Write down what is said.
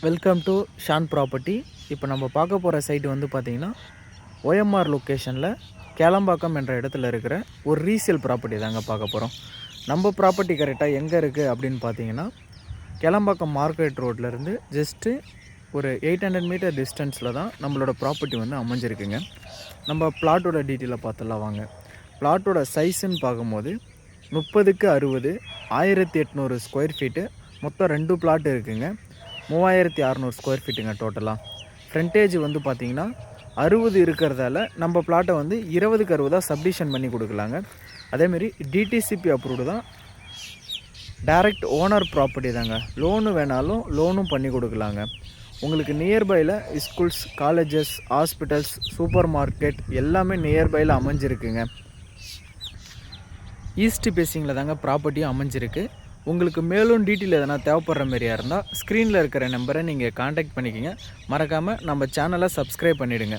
Welcome to Shawn property. இப்போ நம்ம பார்க்க போகிற சைட்டு வந்து பார்த்திங்கன்னா ஓஎம்ஆர் லொக்கேஷனில் கேளம்பாக்கம் என்ற இடத்துல இருக்கிற ஒரு ரீசேல் ப்ராப்பர்ட்டி தாங்க பார்க்க போகிறோம். நம்ம ப்ராப்பர்ட்டி கரெக்டாக எங்கே இருக்குது அப்படின்னு பார்த்தீங்கன்னா கேளம்பாக்கம் மார்க்கெட் ரோட்லேருந்து ஜஸ்ட்டு ஒரு 800 மீட்டர் டிஸ்டன்ஸில் தான் நம்மளோட ப்ராப்பர்ட்டி வந்து அமைஞ்சிருக்குங்க. நம்ம பிளாட்டோட டீட்டெயிலை பார்த்துலாம் வாங்க. பிளாட்டோட சைஸுன்னு பார்க்கும்போது 30க்கு 60 1800 ஸ்கொயர் ஃபீட்டு, மொத்தம் 2 பிளாட் இருக்குங்க. 3600 ஸ்கொயர் ஃபீட்டுங்க டோட்டலாக. ஃப்ரண்டேஜ் வந்து பார்த்திங்கன்னா 60 இருக்கிறதால நம்ம பிளாட்டை வந்து 20க்கு 60 சப்டிஷன் பண்ணி கொடுக்கலாங்க. அதேமாரி டிடிசிபி அப்ரூவ்டு தான், டைரக்ட் ஓனர் ப்ராப்பர்ட்டி தாங்க. லோனு வேணாலும் லோனும் பண்ணி கொடுக்கலாங்க. உங்களுக்கு நியர்பையில் schools, colleges, hospitals, supermarket எல்லாமே நியர்பையில் அமைஞ்சிருக்குங்க. ஈஸ்ட் பேசிங்கில் தாங்க ப்ராப்பர்ட்டியும் அமைஞ்சிருக்கு. உங்களுக்கு மேலும் டீட்டெயில் எதனா தேவைப்படுற மாதிரியாக இருந்தால் ஸ்க்ரீனில் இருக்கிற நம்பரை நீங்கள் காண்டாக்ட் பண்ணிக்கோங்க. மறக்காமல் நம்ம சேனலை சப்ஸ்கிரைப் பண்ணிவிடுங்க.